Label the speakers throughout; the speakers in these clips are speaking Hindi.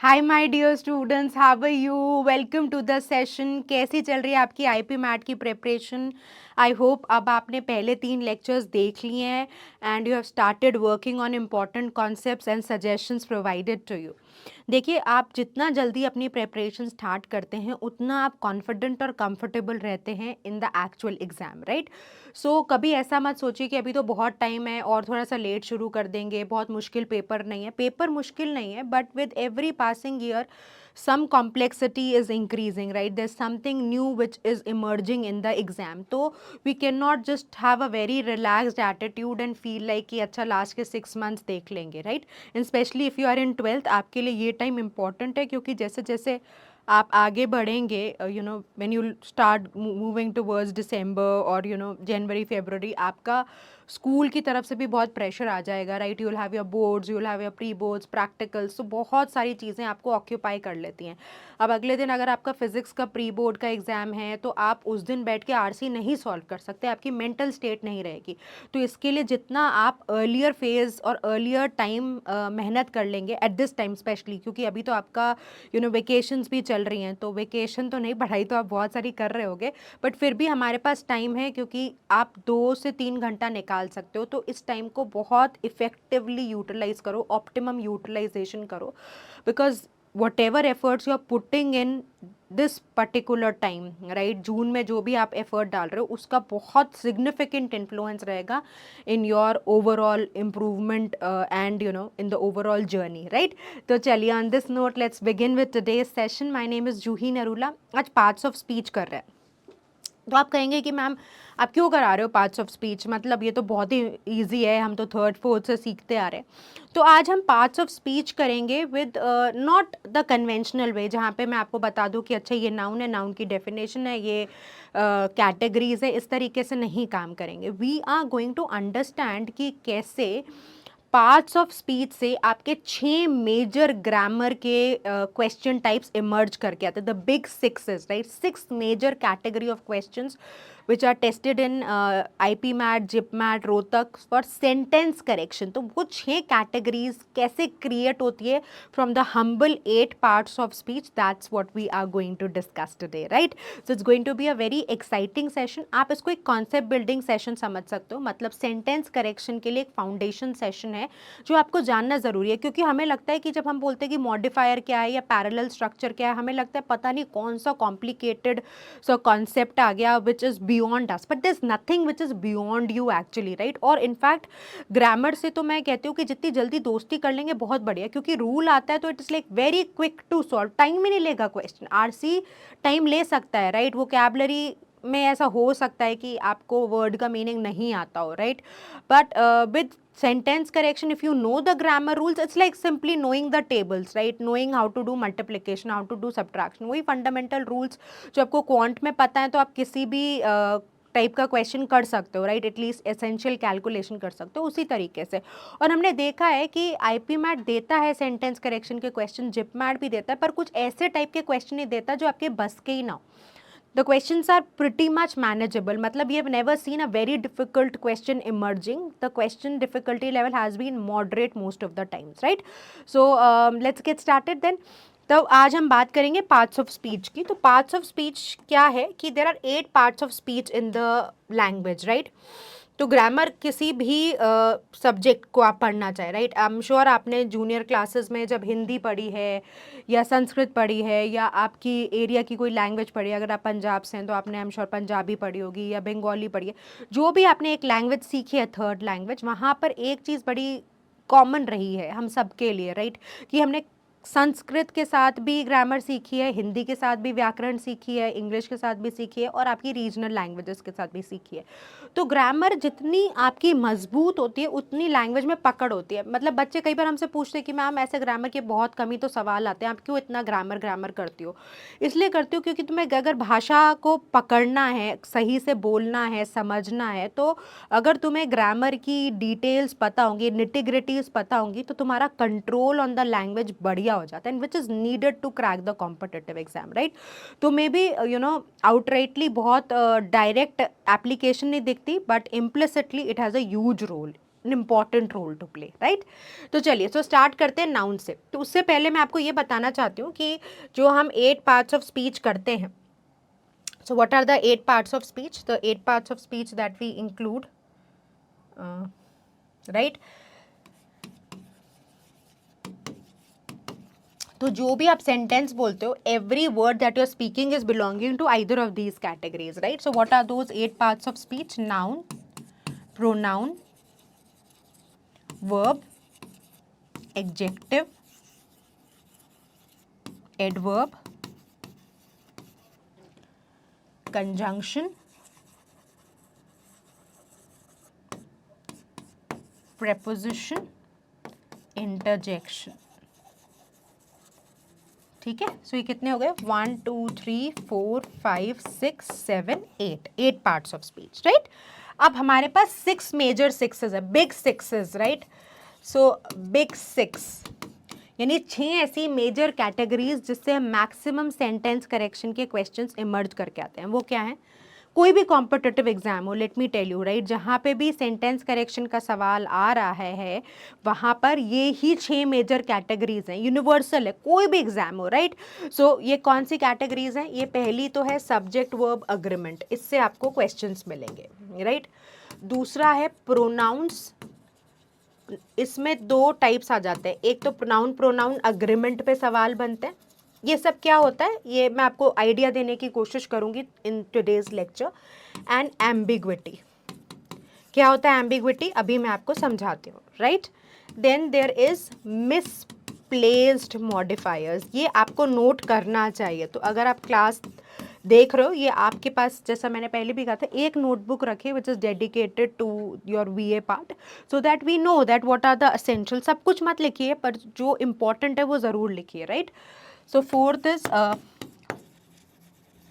Speaker 1: Hi my dear students, how are you? Welcome to the session. कैसी चल रही है आपकी आईपी मैट की प्रिपरेशन? आई होप अब आपने पहले 3 लेक्चर्स देख लिए हैं and you have started working on important concepts and suggestions provided to you. देखिए, आप जितना जल्दी अपनी प्रिपरेशन स्टार्ट करते हैं उतना आप कॉन्फिडेंट और कंफर्टेबल रहते हैं in the actual exam, right? So कभी ऐसा मत सोचिए कि अभी तो बहुत टाइम है और थोड़ा सा लेट शुरू कर देंगे, बहुत मुश्किल पेपर नहीं है। पेपर मुश्किल नहीं है, but with every passing year some complexity is increasing, right? There's something new which is emerging in the exam, so we cannot just have a very relaxed attitude and feel like कि अच्छा लास्ट के 6 months देख लेंगे, right? And especially if you are in 12th, आपके लिए ये टाइम important है क्योंकि जैसे जैसे आप आगे बढ़ेंगे, when you start moving towards December और जनवरी फरवरी, आपका स्कूल की तरफ से भी बहुत प्रेशर आ जाएगा, right? You will have your boards, you will have your pre boards, practicals, तो बहुत सारी चीज़ें आपको ऑक्यूपाई कर लेती हैं। अब अगले दिन अगर आपका फिजिक्स का प्री बोर्ड का एग्जाम है तो आप उस दिन बैठ के आरसी नहीं सॉल्व कर सकते, आपकी मेंटल स्टेट नहीं रहेगी। तो इसके लिए जितना आप अर्लियर फेज और अर्लियर टाइम मेहनत कर लेंगे एट दिस टाइम स्पेशली, क्योंकि अभी तो आपका वेकेशंस भी चल रही हैं, तो वेकेशन तो नहीं, पढ़ाई तो आप बहुत सारी कर रहे होगे, बट फिर भी हमारे पास टाइम है क्योंकि आप 2 से 3 घंटा निकाल सकते हो। तो इस टाइम को बहुत इफेक्टिवली यूटिलाइज करो, ऑप्टिमम यूटिलाइजेशन करो, because whatever efforts you are putting in this particular time, right, June में जो भी आप एफर्ट डाल रहे हो उसका बहुत सिग्निफिकेंट इन्फ्लुएंस रहेगा in your overall improvement and in the overall journey, right? तो चलिए, on this note let's begin with today's session. My name is Juhi Narula. आज पार्ट्स ऑफ स्पीच कर रहे हैं। तो आप कहेंगे कि मैम आप क्यों करा रहे हो पार्ट्स ऑफ स्पीच, मतलब ये तो बहुत ही ईजी है, हम तो थर्ड फोर्थ से सीखते आ रहे हैं। तो आज हम पार्ट्स ऑफ स्पीच करेंगे with not the conventional way, जहाँ पे मैं आपको बता दूँ कि अच्छा ये नाउन है, नाउन की डेफिनेशन है, ये कैटेगरीज है, इस तरीके से नहीं काम करेंगे। We are going to understand कि कैसे पार्ट्स ऑफ स्पीच से आपके 6 मेजर ग्रामर के क्वेश्चन टाइप्स इमर्ज करके आते हैं, the big sixes, right? 6 major category of questions which are tested in IP MAT, JIPMAT, Rohtak for sentence correction. तो वो 6 कैटेगरीज कैसे क्रिएट होती है from the humble 8 parts of speech, that's what we are going to discuss today, right? So it's going to be a very exciting session. आप इसको एक कॉन्सेप्ट बिल्डिंग सेशन समझ सकते हो, मतलब सेंटेंस करेक्शन के लिए एक फाउंडेशन सेशन है जो आपको जानना ज़रूरी है, क्योंकि हमें लगता है कि जब हम बोलते हैं कि मॉडिफायर क्या है या पैरेलल स्ट्रक्चर क्या है, हमें लगता है पता नहीं कौन सा कॉम्प्लिकेटेड सा कॉन्सेप्ट आ गया which is beyond us, but there is nothing which is beyond you actually, right? और इनफैक्ट ग्रामर से तो मैं कहती हूँ कि जितनी जल्दी दोस्ती कर लेंगे बहुत बढ़िया, क्योंकि रूल आता है तो it is like very quick to solve, time ही नहीं लेगा क्वेश्चन। आरसी टाइम ले सकता है, राइट? वोकैबुलरी में ऐसा हो सकता है कि आपको वर्ड का मीनिंग नहीं आता हो, right? But with sentence correction, if you know the grammar rules, it's like simply knowing the tables, right? knowing how to do multiplication, how to do subtraction, वही fundamental rules जो आपको क्वांट में पता है तो आप किसी भी टाइप का क्वेश्चन कर सकते हो, राइट? एटलीस्ट एसेंशियल कैलकुलेशन कर सकते हो उसी तरीके से। और हमने देखा है कि आईपी मैट देता है सेंटेंस करेक्शन के क्वेश्चन, जिप मैट भी देता है, पर कुछ ऐसे टाइप के क्वेश्चन नहीं देता जो आपके बस के ही ना हो। The questions are pretty much manageable, मतलब you have never seen a very difficult question emerging. The question difficulty level has been moderate most of the times, right? So let's get started then. तो आज हम बात करेंगे पार्ट्स ऑफ स्पीच की। तो पार्ट्स ऑफ स्पीच क्या है कि there are 8 parts of speech in the language, right? तो ग्रामर किसी भी सब्जेक्ट को आप पढ़ना चाहे, राइट? आई एम श्योर आपने जूनियर क्लासेस में जब हिंदी पढ़ी है या संस्कृत पढ़ी है या आपकी एरिया की कोई लैंग्वेज पढ़ी है, अगर आप पंजाब से हैं तो आपने आई एम श्योर पंजाबी पढ़ी होगी या बंगाली पढ़ी है, जो भी आपने एक लैंग्वेज सीखी है, थर्ड लैंग्वेज, वहाँ पर एक चीज़ बड़ी कॉमन रही है हम सबके लिए, राइट? कि हमने संस्कृत के साथ भी ग्रामर सीखी है, हिंदी के साथ भी व्याकरण सीखी है, इंग्लिश के साथ भी सीखी है और आपकी रीजनल लैंग्वेजेस के साथ भी सीखी है। तो ग्रामर जितनी आपकी मजबूत होती है उतनी लैंग्वेज में पकड़ होती है। मतलब बच्चे कई बार हमसे पूछते हैं कि मैम ऐसे ग्रामर के बहुत कमी तो सवाल आते हैं, आप क्यों इतना ग्रामर ग्रामर करती हो? इसलिए करती हूँ क्योंकि तुम्हें अगर भाषा को पकड़ना है, सही से बोलना है, समझना है, तो अगर तुम्हें ग्रामर की डिटेल्स पता होंगी, निटिग्रिटीज पता होंगी, तो तुम्हारा कंट्रोल ऑन द लैंग्वेज बढ़िया हो जाता है, and which is needed to crack the competitive exam, right? तो मे बी आउटराइटली बहुत डायरेक्ट एप्लीकेशन नहीं दिखती, but implicitly it has a huge role, an important role to play, right. तो चलिए सो स्टार्ट करते हैं नाउन से। तो उससे पहले मैं आपको ये बताना चाहती हूँ कि जो हम 8 पार्ट्स ऑफ स्पीच करते हैं, so what are the 8 parts of speech? The 8 parts of speech that we include, right? तो जो भी आप सेंटेंस बोलते हो, every word that you are speaking is belonging to either of these categories, right. So what are those 8 parts of speech? Noun, pronoun, verb, adjective, adverb, conjunction, preposition, interjection। ठीक है, सो ये कितने हो गए? 1 2 3 4 5 6 7 8 पार्ट्स ऑफ स्पीच, राइट। अब हमारे पास 6 मेजर सिक्सेस है, big sixes, right. So big 6 यानी 6 ऐसी मेजर कैटेगरीज जिससे मैक्सिमम सेंटेंस करेक्शन के क्वेश्चंस इमर्ज करके आते हैं। वो क्या है? कोई भी कॉम्पिटिटिव एग्जाम हो, let me tell you, right, जहाँ पे भी सेंटेंस करेक्शन का सवाल आ रहा है वहाँ पर ये ही 6 मेजर कैटेगरीज हैं, यूनिवर्सल है, कोई भी एग्जाम हो, राइट। सो ये कौन सी कैटेगरीज हैं? ये पहली तो है सब्जेक्ट वर्ब अग्रीमेंट, इससे आपको क्वेश्चंस मिलेंगे, राइट। दूसरा है प्रोनाउंस, इसमें 2 टाइप्स आ जाते हैं, एक तो प्रोनाउन प्रोनाउन अग्रीमेंट पे सवाल बनते हैं। ये सब क्या होता है ये मैं आपको आइडिया देने की कोशिश करूंगी in today's lecture. And ambiguity, क्या होता है एम्बिग्विटी? अभी मैं आपको समझाती हूँ, right. Then there is misplaced modifiers, ये आपको नोट करना चाहिए। तो अगर आप क्लास देख रहे हो, ये आपके पास, जैसा मैंने पहले भी कहा था, एक नोटबुक रखिए which is dedicated to your VA part, so that we know that what are the essential. सब कुछ मत लिखिए, पर जो इम्पोर्टेंट है वो ज़रूर लिखिए, right. So fourth is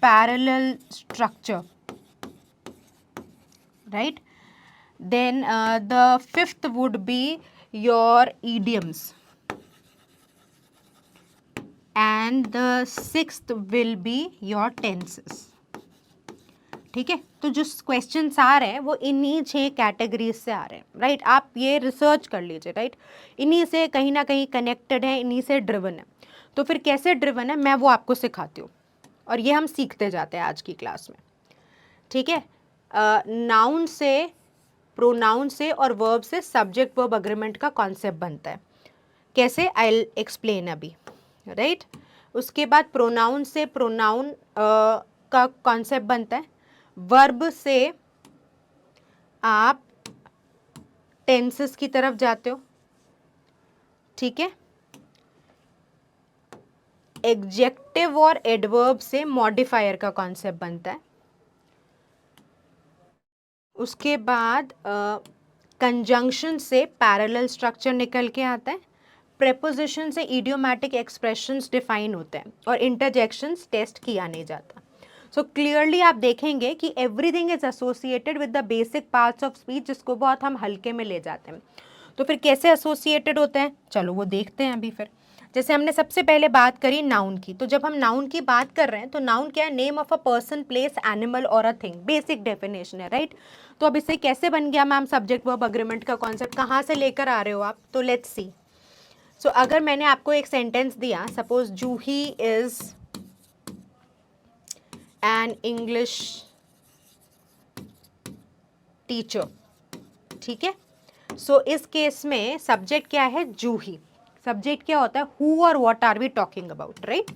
Speaker 1: parallel structure, right? Then the fifth would be your idioms, and the sixth will be your tenses। ठीक है, तो जो क्वेश्चंस आ रहे हैं वो इन्हीं 6 कैटेगरीज से आ रहे हैं, राइट। आप ये रिसर्च कर लीजिए, राइट। इन्हीं से कहीं ना कहीं कनेक्टेड है, इन्हीं से ड्रिवन है। तो फिर कैसे ड्रिवन है मैं वो आपको सिखाती हूँ, और ये हम सीखते जाते हैं आज की क्लास में, ठीक है। नाउन से, प्रोनाउन से और वर्ब से सब्जेक्ट वर्ब अग्रीमेंट का कॉन्सेप्ट बनता है। कैसे? आई विल एक्सप्लेन अभी, राइट। उसके बाद प्रोनाउन से प्रोनाउन का कॉन्सेप्ट बनता है। वर्ब से आप टेंसेस की तरफ जाते हो, ठीक है। एडजेक्टिव और एडवर्ब से मॉडिफायर का कॉन्सेप्ट बनता है। उसके बाद कंजंक्शन से पैरेलल स्ट्रक्चर निकल के आता है। प्रेपोजिशन से इडियोमैटिक एक्सप्रेशंस डिफाइन होते हैं, और इंटरजेक्शंस टेस्ट किया नहीं जाता। सो क्लियरली आप देखेंगे कि everything is associated with the basic parts of speech, जिसको बहुत हम हल्के में ले जाते हैं। तो फिर कैसे एसोसिएटेड होते हैं, चलो वो देखते हैं अभी। फिर जैसे हमने सबसे पहले बात करी नाउन की, तो जब हम नाउन की बात कर रहे हैं तो नाउन क्या है? Name of a person, place, animal और अ थिंग, बेसिक डेफिनेशन है, राइट। तो अब इससे कैसे बन गया मैम सब्जेक्ट वर्ब अग्रीमेंट का कॉन्सेप्ट? कहाँ से लेकर आ रहे हो आप? तो लेट्स सी। सो अगर मैंने आपको एक सेंटेंस दिया, suppose Juhi is an English teacher, ठीक है। सो इस केस में सब्जेक्ट क्या है? जूही। सब्जेक्ट क्या होता है? हु और what are we talking about, right.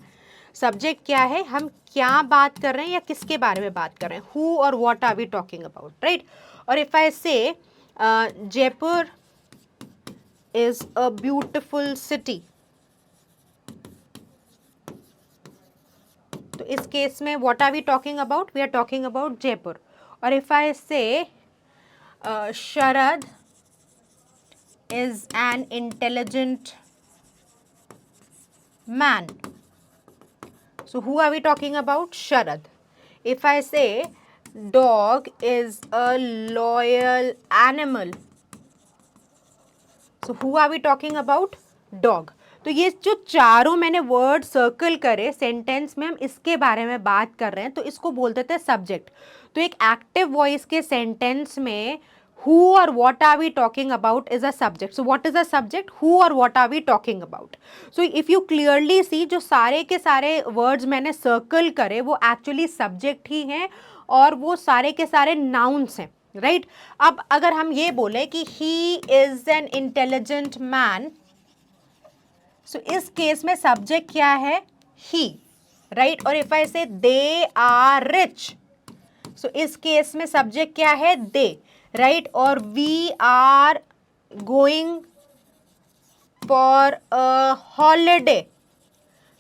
Speaker 1: Subject क्या है? हम क्या बात कर रहे हैं या किसके बारे में बात कर रहे हैं? हु और what are we talking about, right. और if I say Jaipur is a beautiful city, तो इस केस में what are we talking about? We are talking about Jaipur. और इफ आई से शरद is an intelligent man, so who are we talking about? Sharad. If I say dog is a loyal animal, so who are we talking about? Dog. तो ये जो चारों मैंने वर्ड सर्कल करे सेंटेंस में, हम इसके बारे में बात कर रहे हैं, तो इसको बोल देते हैं सब्जेक्ट। तो एक एक्टिव वॉइस के सेंटेंस में who or what are we talking about is a subject. So what is a subject? Who or what are we talking about? So if you clearly see, जो सारे के सारे words मैंने circle करे वो actually subject ही हैं और वो सारे के सारे nouns हैं, right? अब अगर हम ये बोले कि he is an intelligent man, so इस केस में subject क्या है? he, right? और if I say they are rich, so इस केस में सब्जेक्ट क्या है? They, right? और we are going for a holiday,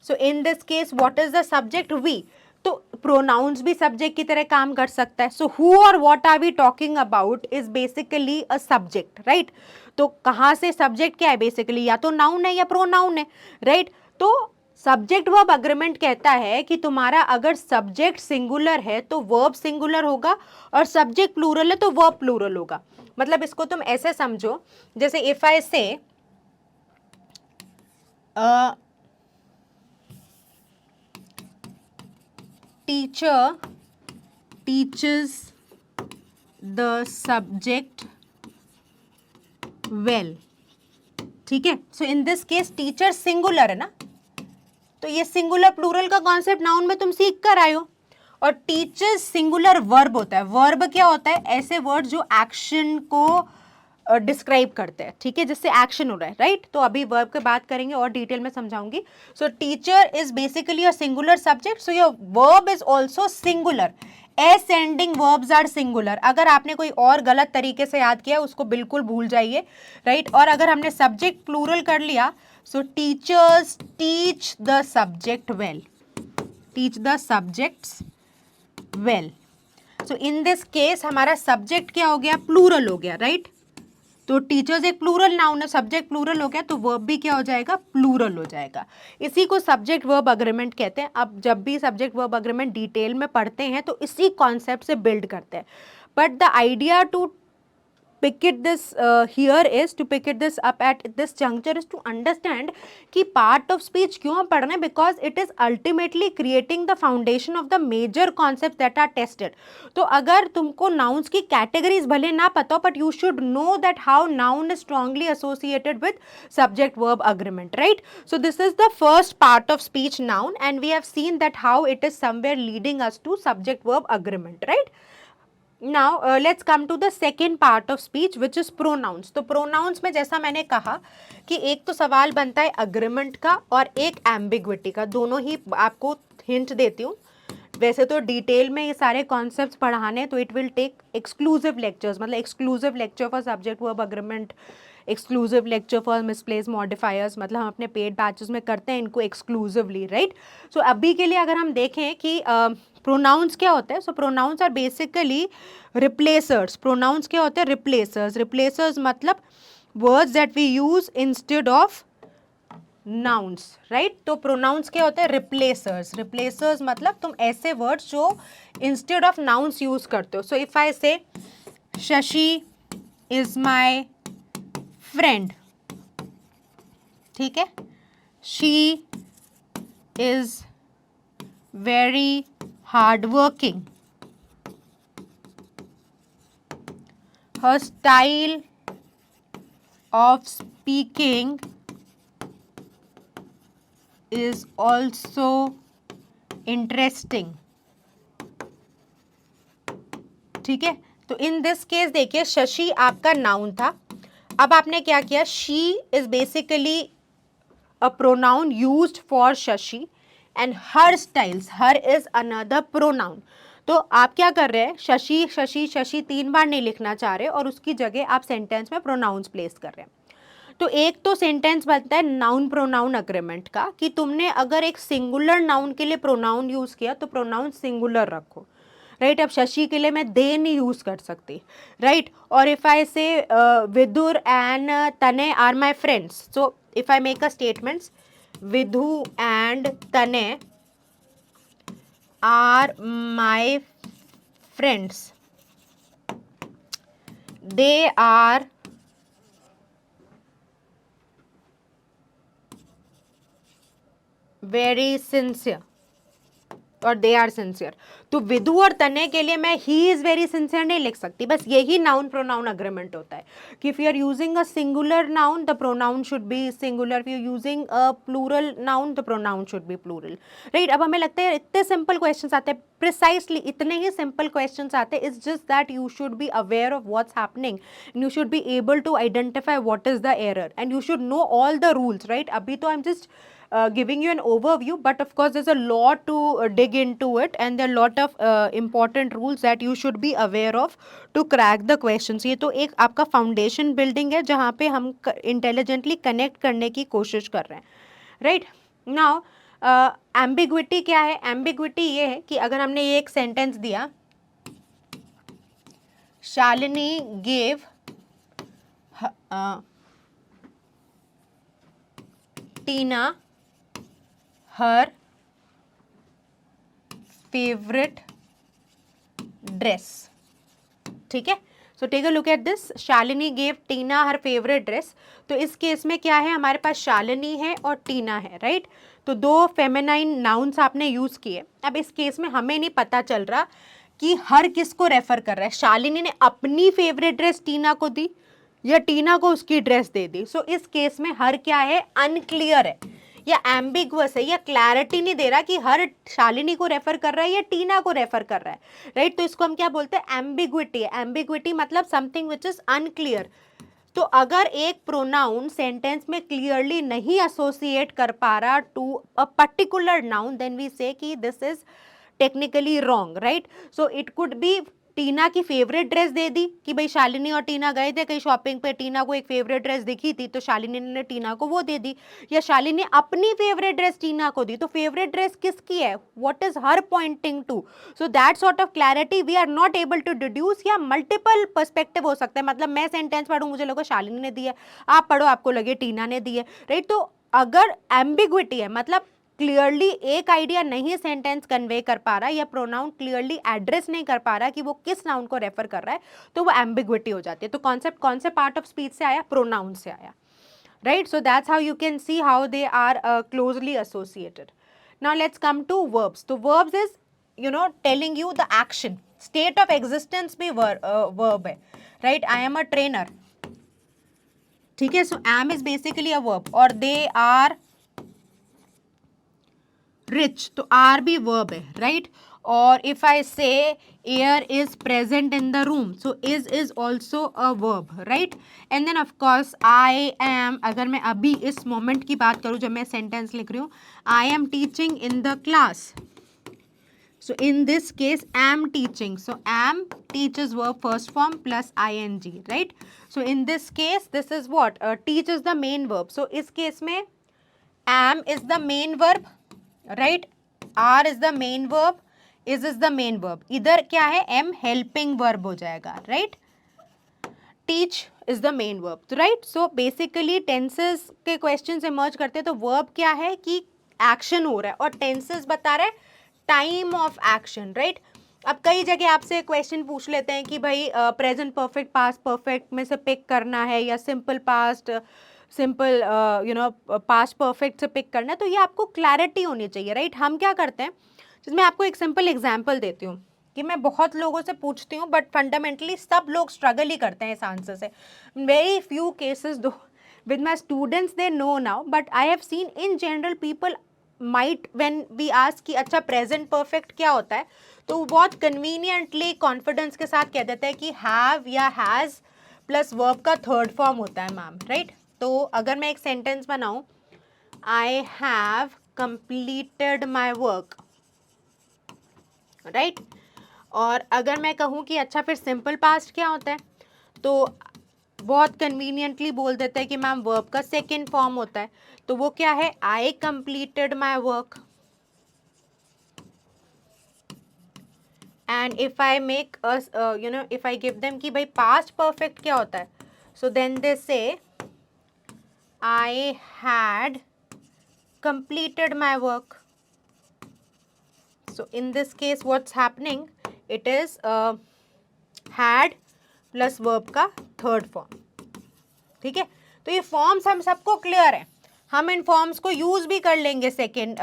Speaker 1: so in this case what is the subject? We. तो प्रोनाउंस भी सब्जेक्ट की तरह काम कर सकता है. सो हु और what are we talking about is basically a subject, right? तो कहाँ से सब्जेक्ट क्या है? बेसिकली या तो नाउन है या प्रोनाउन है, राइट? तो सब्जेक्ट वर्ब अग्रीमेंट कहता है कि तुम्हारा अगर सब्जेक्ट सिंगुलर है तो वर्ब सिंगुलर होगा और सब्जेक्ट प्लूरल है तो वर्ब प्लूरल होगा. मतलब इसको तुम ऐसे समझो, जैसे if I say teacher teaches the subject well, ठीक है? So in this case teacher singular है ना, तो ये सिंगुलर प्लूरल का कॉन्सेप्ट नाउन में तुम सीख कर आए हो. और टीचर्स सिंगुलर वर्ब होता है. वर्ब क्या होता है? ऐसे वर्ड जो एक्शन को डिस्क्राइब करते हैं, ठीक है, जिससे एक्शन हो रहा है, राइट? तो अभी वर्ब की बात करेंगे और डिटेल में समझाऊंगी. So teacher is basically a singular subject, so your verb is also singular. Ascending verbs are singular. अगर आपने कोई और गलत तरीके से याद किया उसको बिल्कुल भूल जाइए, राइट? और अगर हमने सब्जेक्ट प्लूरल कर लिया, so teachers teach the subject well, teach the subjects well. so in this case हमारा सब्जेक्ट क्या हो गया? प्लूरल हो गया, राइट? तो टीचर्स एक प्लूरल नाउन है, सब्जेक्ट प्लूरल हो गया तो वर्ब भी क्या हो जाएगा? प्लूरल हो जाएगा. इसी को सब्जेक्ट वर्ब अग्रीमेंट कहते हैं. अब जब भी सब्जेक्ट वर्ब अग्रीमेंट डिटेल में पढ़ते हैं तो इसी कॉन्सेप्ट से बिल्ड करते हैं. But the idea to pick it this here is to pick it this up at this juncture is to understand कि part of speech क्यों पढ़ना है, because it is ultimately creating the foundation of the major concepts that are tested. तो अगर तुमको nouns की categories भले ना पता हो, but you should know that how noun is strongly associated with subject verb agreement, right? So this is the first part of speech, noun, and we have seen that how it is somewhere leading us to subject verb agreement, right? Now let's come to the second part of speech which is pronouns. तो pronouns में जैसा मैंने कहा कि एक तो सवाल बनता है agreement का और एक ambiguity का. दोनों ही आपको hint देती हूँ. वैसे तो डिटेल में ये सारे कॉन्सेप्ट्स पढ़ाने तो it will take exclusive lectures, मतलब exclusive lecture for subject verb agreement, exclusive lecture for misplace modifiers, मतलब हम अपने पेड बैचेस में करते हैं इनको एक्सक्लूसिवली, राइट? सो अभी के लिए अगर हम देखें कि प्रोनाउंस क्या होता है, so pronouns are basically replacers. Pronouns क्या होते हैं? रिप्लेसर्स. रिप्लेसर्स मतलब words that we use instead of nouns, right? तो प्रोनाउंस क्या होते हैं? रिप्लेसर्स. रिप्लेसर्स मतलब तुम ऐसे वर्ड्स जो इंस्टेड ऑफ नाउन्स यूज करते हो. सो इफ आई से शशि इज माई फ्रेंड, ठीक है, she is very hard working, her style of speaking is also interesting, ठीक है? तो इन दिस केस देखिए शशि आपका नाउन था. अब आपने क्या किया? She is basically a pronoun used for Shashi and her styles, her is another pronoun. तो आप क्या कर रहे हैं? शशि शशि शशि 3 बार नहीं लिखना चाह रहे और उसकी जगह आप सेंटेंस में प्रोनाउंस प्लेस कर रहे हैं. तो एक तो सेंटेंस बनता है नाउन प्रोनाउन अग्रीमेंट का कि तुमने अगर एक सिंगुलर नाउन के लिए प्रोनाउन यूज किया तो प्रोनाउन सिंगुलर रखो, राइट? अब शशि के लिए मैं दे नहीं यूज कर सकती, राइट? और if I say Vidur and Tane are my friends, so if I make a statements Vidhu and Tane are my friends, they are very sincere, और दे आर सिंसियर। तो विदु और तने के लिए मैं ही इज वेरी सिंसियर नहीं लिख सकती, बस यही नाउन प्रोनाउन अग्रीमेंट होता है कि if you are using a singular noun the pronoun should be singular, if you using a plural noun the pronoun should be plural, right. अब हमें लगता है इतने सिंपल क्वेश्चंस आते हैं, प्रिसाइसली इतने ही सिंपल क्वेश्चंस आते हैं, it's just that you should be aware of what's happening, you should be able to identify what is the error and you should know all the rules, right. अभी तो I am just giving you an overview, but of course there's a lot to dig into it, and there are a lot of important rules that you should be aware of to crack the questions. ये तो एक आपका फाउंडेशन बिल्डिंग है जहाँ पे हम इंटेलिजेंटली कनेक्ट करने की कोशिश कर रहे हैं, राइट। नाउ एम्बिग्विटी क्या है? एम्बिग्विटी ये है कि अगर हमने ये एक सेंटेंस दिया, Shalini gave Tina her favourite dress, ठीक है। So take a look at this, Shalini gave Tina her favourite dress. तो इस केस में क्या है, हमारे पास शालिनी है और टीना है, राइट। तो दो फेमिनाइन नाउन्स आपने यूज किए। अब इस केस में हमें नहीं पता चल रहा कि हर किसको रेफर कर रहा है, शालिनी ने अपनी फेवरेट ड्रेस टीना को दी या टीना को उसकी ड्रेस दे दी। सो इस केस में हर क्या है, अनक्लियर है या एम्बिगुअस है या क्लैरिटी नहीं दे रहा कि हर शालिनी को रेफर कर रहा है या टीना को रेफर कर रहा है, राइट। तो इसको हम क्या बोलते हैं, एम्बिग्विटी है। एम्बिग्विटी मतलब समथिंग विच इज अनक्लियर। तो अगर एक प्रोनाउन सेंटेंस में क्लियरली नहीं एसोसिएट कर पा रहा to a particular noun, then we say कि this is technically wrong, right. So it could be Tina की फेवरेट ड्रेस दे दी कि भाई शालिनी और टीना गए थे कहीं शॉपिंग पे, टीना को एक फेवरेट ड्रेस दिखी थी तो शालिनी ने टीना को वो दे दी, या शालिनी ने अपनी फेवरेट ड्रेस टीना को दी। तो फेवरेट ड्रेस किसकी है, what is her pointing to. So that sort of clarity we are not able to deduce, या मल्टीपल पर्सपेक्टिव हो सकता है। मतलब मैं सेंटेंस पढ़ूं, मुझे लगा शालिनी ने दी है, आप पढ़ो आपको लगे टीना ने दी है, राइट। तो अगर एम्बिग्विटी है मतलब क्लियरली एक आइडिया नहीं सेंटेंस कन्वे कर पा रहा या प्रोनाउन क्लियरली एड्रेस नहीं कर पा रहा कि वो किस नाउन को रेफर कर रहा है, तो वो एम्बिग्विटी हो जाती है। तो कॉन्सेप्ट कौन से पार्ट ऑफ स्पीच से आया, प्रोनाउन से आया, right. So that's how you can see how they are closely associated. Now let's come to verbs. तो verbs is telling you the action, state of existence भी वर्ब है, right. I am a trainer, ठीक है। So am is basically a verb, और दे आर रिच, तो आर भी वर्ब है, राइट। और if I say air is present in the room, so is also a verb, right. And then of course I am, अगर मैं अभी इस मोमेंट की बात करूं जब मैं सेंटेंस लिख रही हूँ, I am teaching in the class, so in this case am teaching, so am teaches verb first form plus ing, right. So in this case this is what, teach is the main verb, so इस case में am is the main verb, right, are is the main verb, is the main verb, इधर क्या है, am helping verb हो जाएगा, right, teach is the main verb, तो right. So basically tenses के questions emerge करते हैं, तो verb क्या है कि action हो रहा है, और tenses बता रहा है टाइम ऑफ एक्शन, राइट। अब कई जगह आपसे क्वेश्चन पूछ लेते हैं कि भाई प्रेजेंट परफेक्ट पास्ट परफेक्ट में से पिक करना है या simple past simple past perfect से पिक करना है, तो ये आपको क्लैरिटी होनी चाहिए, राइट। हम क्या करते हैं, जिसमें आपको एक सिंपल एग्जांपल देती हूँ कि मैं बहुत लोगों से पूछती हूँ बट फंडामेंटली सब लोग स्ट्रगल ही करते हैं इस आंसर से। वेरी फ्यू केसेस दो with my students they know now, but I have seen in general people might when we ask कि अच्छा प्रेजेंट परफेक्ट क्या होता है, तो वो बहुत कन्वीनियंटली कॉन्फिडेंस के साथ कह देते हैं कि हैव या हैज़ प्लस वर्ब का थर्ड फॉर्म होता है मैम, राइट। तो अगर मैं एक सेंटेंस बनाऊं, आई have completed my work, right, और अगर मैं कहूँ कि अच्छा फिर सिंपल पास्ट क्या होता है, तो बहुत कन्वीनियंटली बोल देते हैं कि मैम वर्ब का सेकेंड फॉर्म होता है, तो वो क्या है, I completed my work. And if I make if I give them कि भाई पास्ट परफेक्ट क्या होता है, सो देन दे से I had completed my work. So in this case what's happening, it is had plus verb का थर्ड फॉर्म, ठीक है। तो ये फॉर्म्स हम सबको क्लियर है, हम इन फॉर्म्स को यूज भी कर लेंगे सेकेंड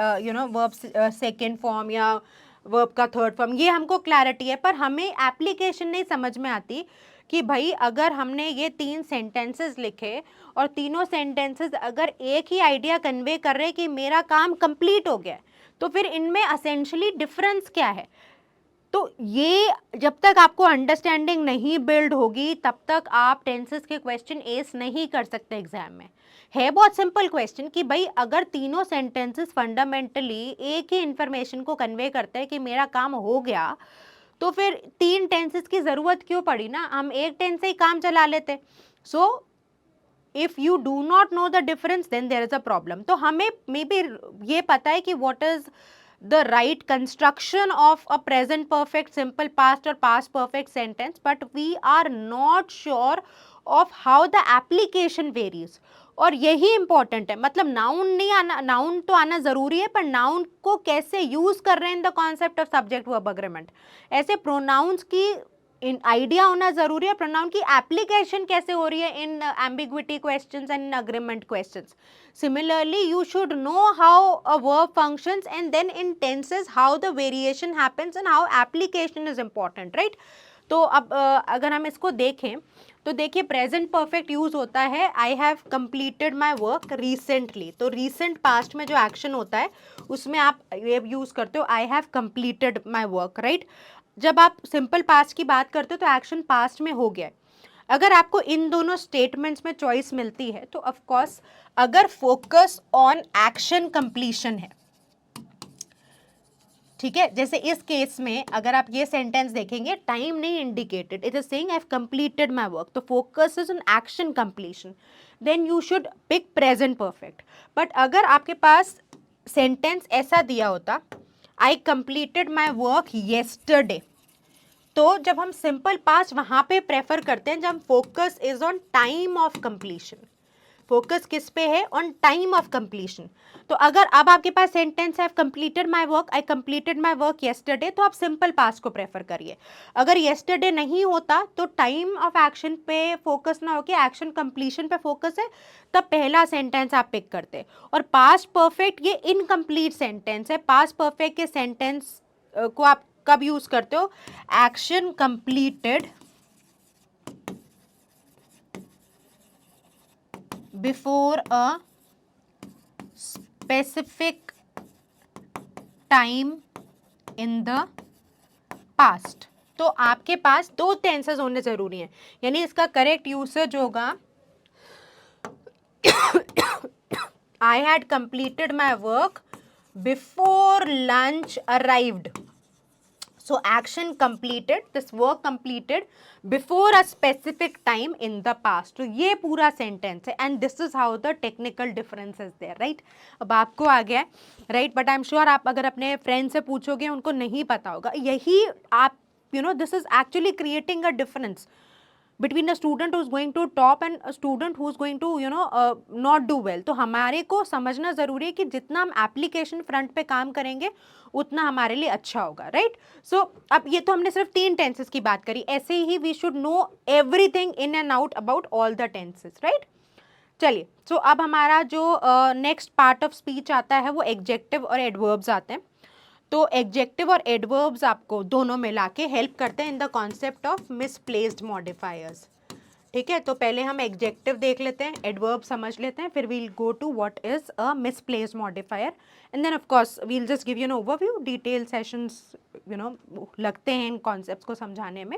Speaker 1: वर्ब सेकेंड फॉर्म या वर्ब का थर्ड फॉर्म, ये हमको क्लैरिटी है, पर हमें एप्लीकेशन नहीं समझ में आती कि भाई अगर हमने ये 3 सेंटेंसेस लिखे और तीनों सेंटेंसेस अगर एक ही आइडिया कन्वे कर रहे कि मेरा काम कंप्लीट हो गया, तो फिर इनमें असेंशियली डिफरेंस क्या है? तो ये जब तक आपको अंडरस्टैंडिंग नहीं बिल्ड होगी तब तक आप टेंसेस के क्वेश्चन एस नहीं कर सकते एग्जाम में। है बहुत सिंपल क्वेश्चन कि भाई अगर तीनों सेंटेंसेस फंडामेंटली एक ही इंफॉर्मेशन को कन्वे करते हैं कि मेरा काम हो गया, तो फिर 3 टेंसेस की जरूरत क्यों पड़ी ना, हम एक टेंस से ही काम चला लेते। So if you do not know the difference then there is a problem. तो हमें मे बी ये पता है कि what is the right construction of a present perfect, simple past or past perfect sentence, but we are not sure of how the application varies। और यही इंपॉर्टेंट है, मतलब नाउन नहीं आना, नाउन तो आना जरूरी है, पर नाउन को कैसे यूज कर रहे हैं in the concept of subject verb agreement, ऐसे प्रोनाउंस की इन आइडिया होना जरूरी है, प्रोनाउन की एप्लीकेशन कैसे हो रही है in ambiguity questions and in agreement questions. Similarly, you should know how a verb functions and then in tenses how the variation happens and how application is important, right? तो अब अगर हम इसको देखें तो देखिए प्रेजेंट परफेक्ट यूज होता है आई have completed my work recently. तो रिसेंट पास्ट में जो एक्शन होता है उसमें आप ये यूज करते हो आई have completed my work, right? जब आप सिंपल पास्ट की बात करते हो तो एक्शन पास्ट में हो गया है। अगर आपको इन दोनों स्टेटमेंट्स में चॉइस मिलती है तो ऑफ कोर्स अगर फोकस ऑन एक्शन कंप्लीशन है, ठीक है, जैसे इस केस में अगर आप ये सेंटेंस देखेंगे टाइम नहीं indicated, it is saying I have completed my work, तो focus is on action completion, then you should pick present perfect. But अगर आपके पास सेंटेंस ऐसा दिया होता I completed my work yesterday, तो जब हम सिंपल पास्ट वहां पे प्रेफर करते हैं जब focus is on time of completion. Focus किस पे है? On time of completion. तो अगर अब आपके पास सेंटेंस है completed my work, I completed my work yesterday, तो आप सिंपल पास्ट को प्रेफर करिए। अगर येस्टरडे नहीं होता तो टाइम ऑफ एक्शन पे फोकस ना होके एक्शन कंप्लीशन पे फोकस है, तब पहला सेंटेंस आप पिक करते। और पास्ट परफेक्ट ये इनकम्प्लीट सेंटेंस है, पास्ट परफेक्ट के सेंटेंस को आप कब यूज करते हो? Action completed before a specific time in the past. तो आपके पास 2 टेंसेस होने जरूरी हैं, यानी इसका करेक्ट यूसेज होगा I had completed my work before lunch arrived. So action completed, this work completed before a specific time in the past. तो ये पूरा sentence है and this is how the technical difference is there, right? अब आपको आ गया है, right? But I'm sure आप अगर अपने friend से पूछोगे उनको नहीं पता होगा। यही आप this is actually creating a difference between a student who is going to top and a student who is going to not do well। तो हमारे को समझना ज़रूरी है कि जितना हम एप्लीकेशन फ्रंट पे काम करेंगे उतना हमारे लिए अच्छा होगा, राइट? सो अब ये तो हमने सिर्फ 3 टेंसेस की बात करी, ऐसे ही we should know everything in and out about all the tenses, right? चलिए, सो अब हमारा जो नेक्स्ट पार्ट ऑफ स्पीच आता है वो एडजेक्टिव और एडवर्ब्स आते हैं। तो एडजेक्टिव और एडवर्ब्स आपको दोनों मिला के हेल्प करते हैं in the concept of misplaced modifiers, ठीक है? तो पहले हम एडजेक्टिव देख लेते हैं, एडवर्ब समझ लेते हैं, फिर we'll go to what is a misplaced modifier and then of course we'll just give you an overview. Detail sessions लगते हैं इन कॉन्सेप्ट्स को समझाने में,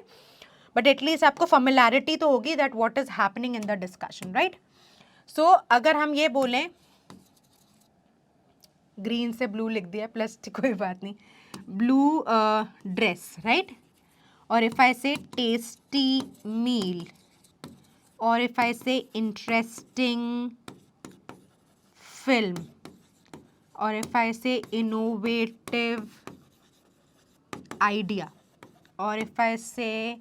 Speaker 1: बट एटलीस्ट आपको फैमिलियरिटी तो होगी that what is happening in the discussion, right? So अगर हम ये बोलें, ग्रीन से ब्लू लिख दिया प्लस कोई बात नहीं, ब्लू ड्रेस, राइट? और इफ आई से टेस्टी मील, और इफ आई से इंटरेस्टिंग फिल्म, और इफ आई से इनोवेटिव आइडिया, और इफ आई से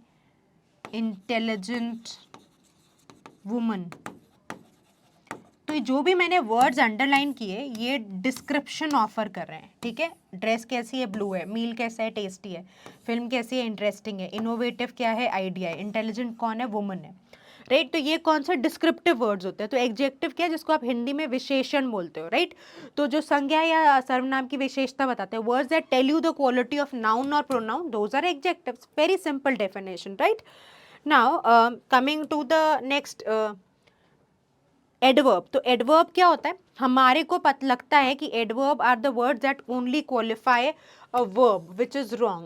Speaker 1: इंटेलिजेंट वुमन, तो जो भी मैंने वर्ड्स अंडरलाइन किए ये डिस्क्रिप्शन ऑफर कर रहे हैं, ठीक है? ड्रेस कैसी है? ब्लू है। मील कैसा है? टेस्टी है। फिल्म कैसी है? इंटरेस्टिंग है। इनोवेटिव क्या है? आइडिया है। इंटेलिजेंट कौन है? वुमन है। राइट। तो ये कौन से डिस्क्रिप्टिव वर्ड्स होते हैं। तो एग्जेक्टिव क्या है, जिसको आप हिंदी में विशेषण बोलते हो, राइट। तो जो संज्ञा या सर्वनाम की विशेषता बताते हैं, words that tell you the quality of noun और pronoun, those are adjectives. Very simple definition, right. Now coming to the next adverb. तो एडवर्ब क्या होता है, हमारे को पता लगता है कि adverb are the words that only qualify a verb which is wrong,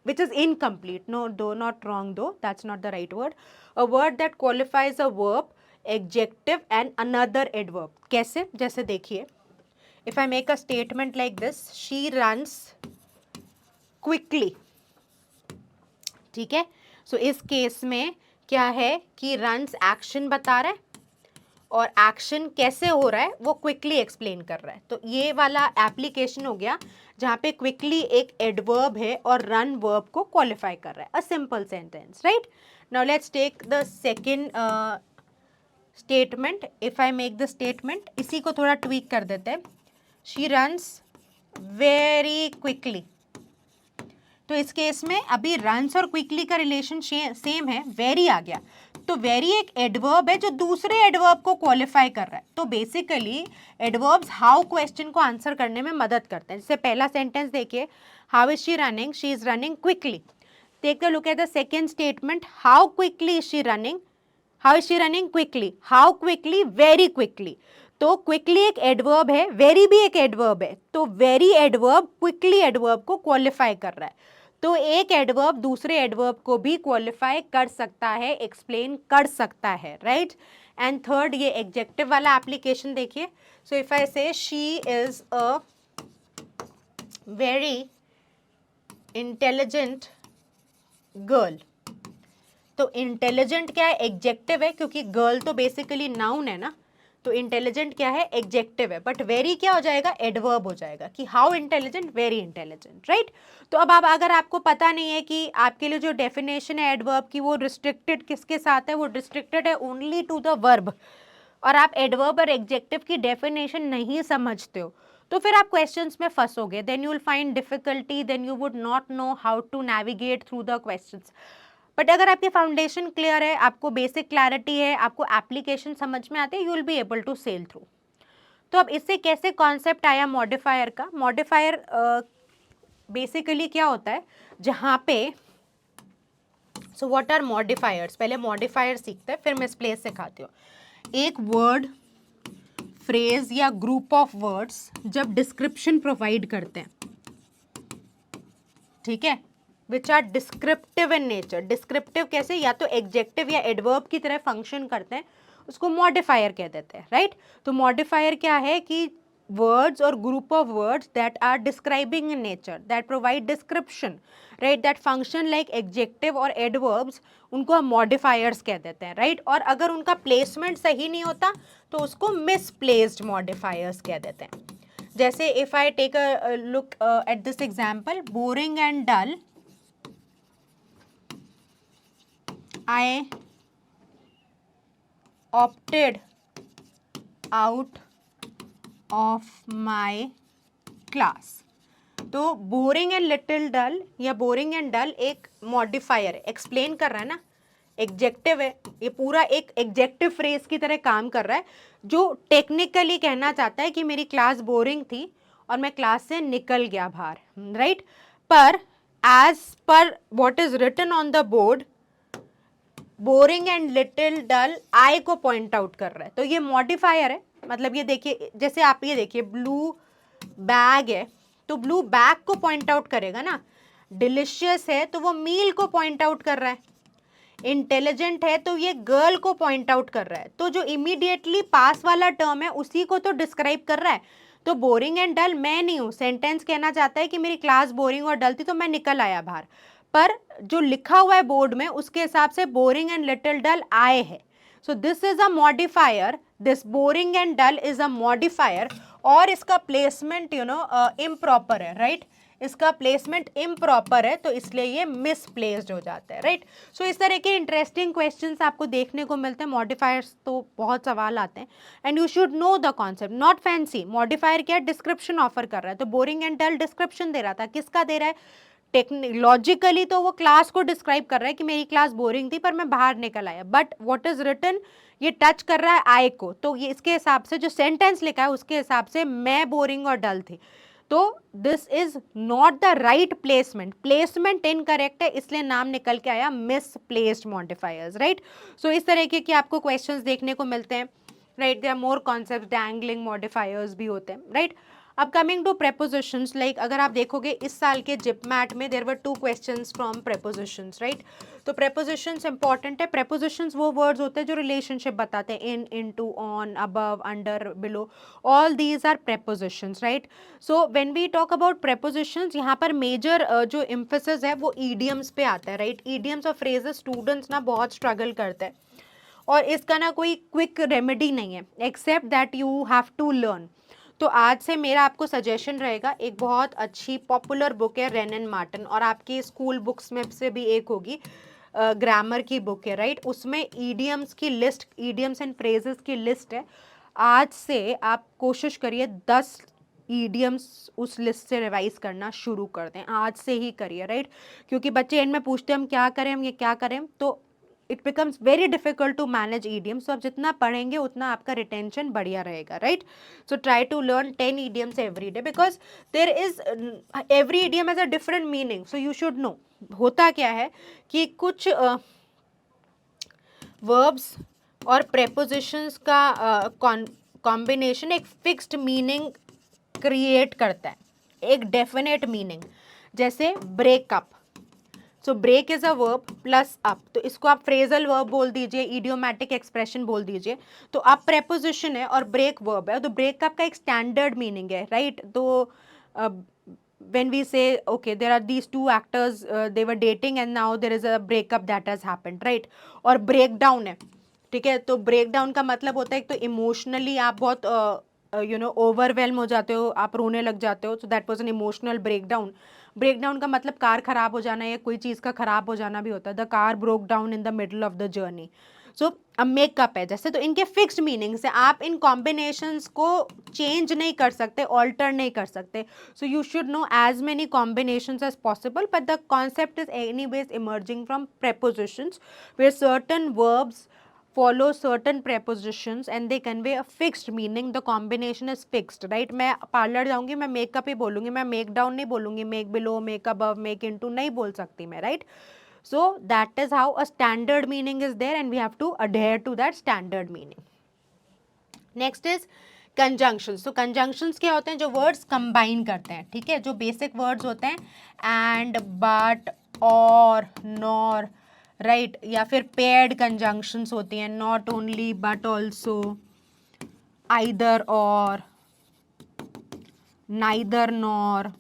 Speaker 1: which is incomplete, no, though not wrong, though that's not the right word, a word that qualifies a verb, adjective and another adverb. कैसे, जैसे देखिए, if I make a statement like this, she runs quickly, ठीक है। सो इस केस में क्या है कि runs एक्शन बता रहा है और एक्शन कैसे हो रहा है वो क्विकली एक्सप्लेन कर रहा है। तो ये वाला एप्लीकेशन हो गया जहाँ पे क्विकली एक एडवर्ब है और रन वर्ब को क्वालिफाई कर रहा है। A simple sentence, right. Now let's take the second statement. If I make the statement, इसी को थोड़ा ट्वीक कर देते हैं। She runs very quickly. तो इस केस में अभी रन्स और क्विकली का रिलेशन सेम है, वेरी आ गया। तो वेरी एक एडवर्ब है जो दूसरे एडवर्ब को क्वालिफाई कर रहा है। तो बेसिकली एडवर्ब्स हाउ क्वेश्चन को आंसर करने में मदद करते हैं। जैसे पहला सेंटेंस देखिए, how is she running, she is running quickly. Take a look at the second statement, how quickly is she running, how is she running quickly, how quickly, very quickly. तो क्विकली एक एडवर्ब है, वेरी भी एक एडवर्ब है। तो वेरी एडवर्ब क्विकली एडवर्ब को क्वालिफाई कर रहा है। तो एक एडवर्ब दूसरे एडवर्ब को भी क्वालिफाई कर सकता है, एक्सप्लेन कर सकता है, राइट। एंड थर्ड, ये एग्जेक्टिव वाला एप्लीकेशन देखिए। सो इफ आई से she is a very intelligent girl. तो इंटेलिजेंट क्या है, एग्जेक्टिव है, क्योंकि गर्ल तो बेसिकली नाउन है ना। तो इंटेलिजेंट क्या है, एग्जेक्टिव है, बट वेरी क्या हो जाएगा, एडवर्ब हो जाएगा कि how intelligent, very intelligent, right. तो अब आप अगर आपको पता नहीं है कि आपके लिए जो डेफिनेशन है एडवर्ब की वो रिस्ट्रिक्टेड किसके साथ है, वो रिस्ट्रिक्टेड है ओनली टू द वर्ब, और आप एडवर्ब और एग्जेक्टिव की डेफिनेशन नहीं समझते हो, तो फिर आप क्वेश्चंस में फंसोगे। Then you will find difficulty, then you would not know how to navigate through the questions. But अगर आपकी फाउंडेशन क्लियर है, आपको बेसिक क्लैरिटी है, आपको एप्लीकेशन समझ में आते हैं, you will be able to sail through. तो अब इससे कैसे कॉन्सेप्ट आया मॉडिफायर का। मॉडिफायर बेसिकली क्या होता है, जहाँ पे सो व्हाट आर मॉडिफायर्स, पहले मॉडिफायर सीखते हैं फिर मैं स्प्लेस सिखाती हूँ। एक वर्ड, फ्रेज या ग्रुप ऑफ वर्ड्स जब डिस्क्रिप्शन प्रोवाइड करते हैं, ठीक है, which are descriptive in nature. Descriptive कैसे, या तो एग्जेक्टिव या एडवर्ब की तरह फंक्शन करते हैं, उसको मॉडिफायर कह देते हैं, राइट। तो मॉडिफायर क्या है कि वर्ड्स और group of words that are describing in nature, that provide description, right, that function like adjective और एडवर्ब्स, उनको हम मॉडिफायर्स कह देते हैं, राइट। और अगर उनका प्लेसमेंट सही नहीं होता तो उसको मिसप्लेस्ड मॉडिफायर्स कह देते हैं। जैसे if I take a look at this example, boring and dull, I opted out of my class। तो बोरिंग एंड लिटिल डल या बोरिंग एंड डल एक मॉडिफायर है, एक्सप्लेन कर रहा है ना, एग्जेक्टिव है, ये पूरा एक एग्जेक्टिव फ्रेज की तरह काम कर रहा है, जो टेक्निकली कहना चाहता है कि मेरी क्लास बोरिंग थी और मैं क्लास से निकल गया बाहर, राइट। पर as per what is written on the board, boring and little dull I को पॉइंट आउट कर रहा है। तो ये मॉडिफायर है, मतलब ये देखिए, जैसे आप ये देखिए ब्लू बैग है, तो ब्लू बैग को पॉइंट आउट करेगा ना। डिलिशियस है तो वो मील को पॉइंट आउट कर रहा है। इंटेलिजेंट है तो ये गर्ल को पॉइंट आउट कर रहा है। तो जो इमीडिएटली पास वाला टर्म है उसी को तो डिस्क्राइब कर रहा है। तो बोरिंग एंड डल मैं नहीं हूँ, सेंटेंस कहना चाहता है कि मेरी क्लास बोरिंग और डल थी तो मैं निकल आया बाहर, पर जो लिखा हुआ है बोर्ड में उसके हिसाब से बोरिंग एंड लिटिल डल आए है। So this is a modifier, this boring and dull is a modifier, और इसका प्लेसमेंट इम्प्रॉपर है, राइट। इसका प्लेसमेंट इम्प्रॉपर है तो इसलिए ये मिसप्लेस्ड हो जाता है, राइट। सो इस तरह के इंटरेस्टिंग क्वेश्चंस आपको देखने को मिलते हैं। मॉडिफायर्स तो बहुत सवाल आते हैं and you should know the concept, not fancy. Modifier क्या, डिस्क्रिप्शन ऑफर कर रहा है, तो बोरिंग एंड डल डिस्क्रिप्शन दे रहा था, किसका दे रहा है, लॉजिकली तो वो क्लास को डिस्क्राइब कर रहा है कि मेरी क्लास बोरिंग थी पर मैं बाहर निकल आया, बट व्हाट इज रिटन, ये टच कर रहा है आई को, तो ये इसके हिसाब से जो सेंटेंस लिखा है उसके हिसाब से मैं बोरिंग और डल थी, तो this is not the right placement, placement incorrect है, इसलिए नाम निकल के आया मिसप्लेस्ड मॉडिफायर्स, राइट। सो इस तरीके के आपको क्वेश्चंस देखने को मिलते हैं, right. There are more concept, dangling modifiers भी होते हैं, राइट। अब कमिंग टू प्रेपोजिशंस, लाइक अगर आप देखोगे इस साल के जिप मैट में there were 2 questions from prepositions, right. तो प्रेपोजिशंस इंपॉर्टेंट है। प्रेपोजिशंस वो वर्ड्स होते हैं जो रिलेशनशिप बताते हैं, in, into, on, above, under, below, all these are prepositions, right. So when we talk about prepositions, यहाँ पर मेजर जो एम्फेसिस है वो ईडियम्स पे आता है, राइट। ईडियम्स और फ्रेजेस स्टूडेंट्स ना बहुत स्ट्रगल करते हैं और इसका ना कोई क्विक रेमेडी नहीं है, except that you have to learn. तो आज से मेरा आपको सजेशन रहेगा, एक बहुत अच्छी पॉपुलर बुक है रेन एंड मार्टिन, और आपकी स्कूल बुक्स में से भी एक होगी, ग्रामर की बुक है, राइट। उसमें ईडियम्स की लिस्ट, ईडियम्स एंड फ्रेजेस की लिस्ट है। आज से आप कोशिश करिए 10 ईडियम्स उस लिस्ट से रिवाइज करना शुरू कर दें, आज से ही करिए, राइट। क्योंकि बच्चे एंड में पूछते हैं हम क्या करें, हम ये क्या करें, तो it becomes very difficult to manage idioms. तो आप जितना पढ़ेंगे उतना आपका रिटेंशन बढ़िया रहेगा, right. So try to learn 10 idioms every day because there is every idiom has a different meaning, so you should know। होता क्या है कि कुछ verbs और prepositions का कॉम्बिनेशन एक फिक्स्ड मीनिंग क्रिएट करता है, एक डेफिनेट मीनिंग। जैसे breakup, so break is a verb plus up, तो इसको आप फ्रेजल वर्ब बोल दीजिए, इडियोमैटिक एक्सप्रेशन बोल दीजिए। तो अप प्रेपोजिशन है और ब्रेक वर्ब है, तो ब्रेकअप का एक स्टैंडर्ड मीनिंग है, राइट। तो when we say okay there are these two actors, they were dating and now there is a breakup that has happened, right। और breakdown है, ठीक है। तो breakdown का मतलब होता है एक तो इमोशनली आप बहुत ओवरवेल्म हो जाते हो, आप रोने लग जाते हो, so that was an emotional breakdown. Breakdown का मतलब कार खराब हो जाना या कोई चीज़ का खराब हो जाना भी होता है, the car broke down in the middle of the journey. So अब मेकअप है जैसे, तो इनके फिक्स्ड मीनिंग्स है, आप इन कॉम्बिनेशंस को चेंज नहीं कर सकते, ऑल्टर नहीं कर सकते। So you should know as many combinations as possible, but the concept is anyways emerging from prepositions where certain verbs follow certain prepositions and they convey a fixed meaning, the combination is fixed, right। मैं पार्लर जाऊंगी, मैं मेकअप ही बोलूंगी, मैं मेक डाउन नहीं बोलूंगी, make below, make above, make into नहीं बोल सकती मैं, right. So that is how a standard meaning is there and we have to adhere to that standard meaning. Next is conjunctions. तो कंजंक्शंस क्या होते हैं, जो वर्ड्स कंबाइन करते हैं, ठीक है, जो बेसिक वर्ड्स होते हैं, and, but, or, nor, right, या फिर पेयर्ड कंजंक्शंस होती हैं, not only but also, either or, neither nor,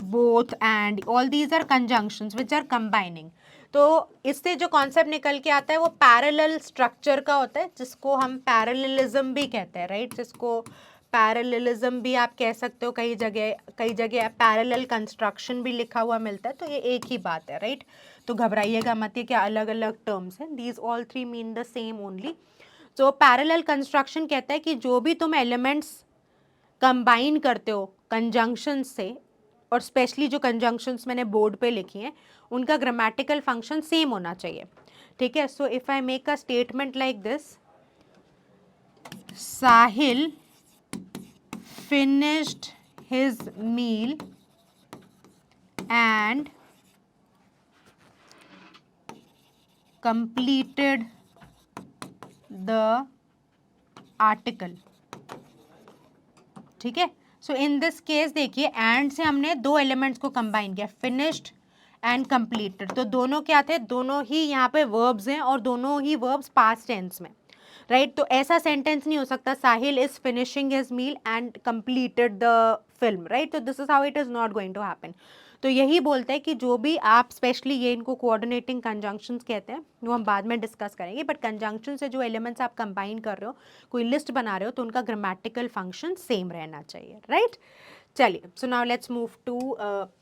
Speaker 1: both and, all these are conjunctions which are combining. तो इससे जो कॉन्सेप्ट निकल के आता है वो पैरेलल स्ट्रक्चर का होता है, जिसको हम पैरेललिज्म भी कहते हैं, राइट। जिसको पैरेललिज्म भी आप कह सकते हो, कई जगह पैरेलल कंस्ट्रक्शन भी लिखा हुआ मिलता है, तो ये एक ही बात है, राइट। तो घबराइएगा मत, ये क्या अलग अलग टर्म्स हैं, these all three mean the same only. तो पैरेलल कंस्ट्रक्शन कहता है कि जो भी तुम एलिमेंट्स कंबाइन करते हो कंजंक्शन से, और स्पेशली जो कंजंक्शंस मैंने बोर्ड पे लिखी हैं, उनका ग्रामेटिकल फंक्शन सेम होना चाहिए, ठीक है। सो if I make a statement like this, Sahil finished his meal and completed the article, ठीक है। सो इन दिस केस देखिए, एंड से हमने दो एलिमेंट्स को कंबाइन किया, फिनिश्ड एंड कंप्लीटेड, तो दोनों क्या थे, दोनों ही यहाँ पे वर्ब्स हैं और दोनों ही वर्ब्स पास्ट टेंस में, राइट। तो ऐसा सेंटेंस नहीं हो सकता Sahil is finishing his meal and completed the film, right. तो this is how it is not going to happen. तो यही बोलते हैं कि जो भी आप स्पेशली ये इनको कोऑर्डिनेटिंग कंजंक्शंस कहते हैं, वो हम बाद में डिस्कस करेंगे, बट कंजंक्शन से जो एलिमेंट्स आप कंबाइन कर रहे हो, कोई लिस्ट बना रहे हो, तो उनका ग्रामेटिकल फंक्शन सेम रहना चाहिए, राइट। चलिए, so now let's move to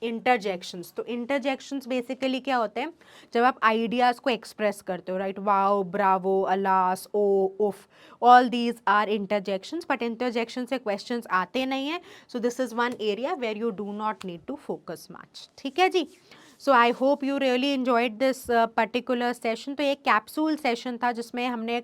Speaker 1: interjections. तो इंटरजेक्शंस बेसिकली क्या होते हैं, जब आप आइडियाज़ को एक्सप्रेस करते हो, right, wow, bravo, alas, oh, उफ, all these are interjections, but interjection से क्वेश्चंस आते नहीं हैं, so this is one area where you do not need to focus much, ठीक है जी। So I hope you really enjoyed this particular session. तो ये कैप्सूल सेशन था जिसमें हमने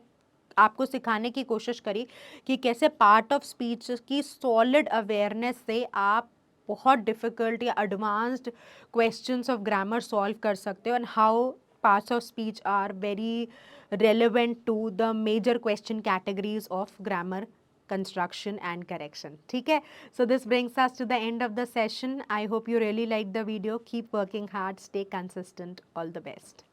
Speaker 1: आपको सिखाने की कोशिश करी कि कैसे पार्ट ऑफ स्पीच की सॉलिड अवेयरनेस से आप बहुत डिफ़िकल्ट या advanced questions of grammar solve कर सकते हो, and how parts of speech are very relevant to the major question categories of grammar construction and correction. ठीक है, so this brings us to the end of the session. I hope you really liked the video. Keep working hard, stay consistent. All the best.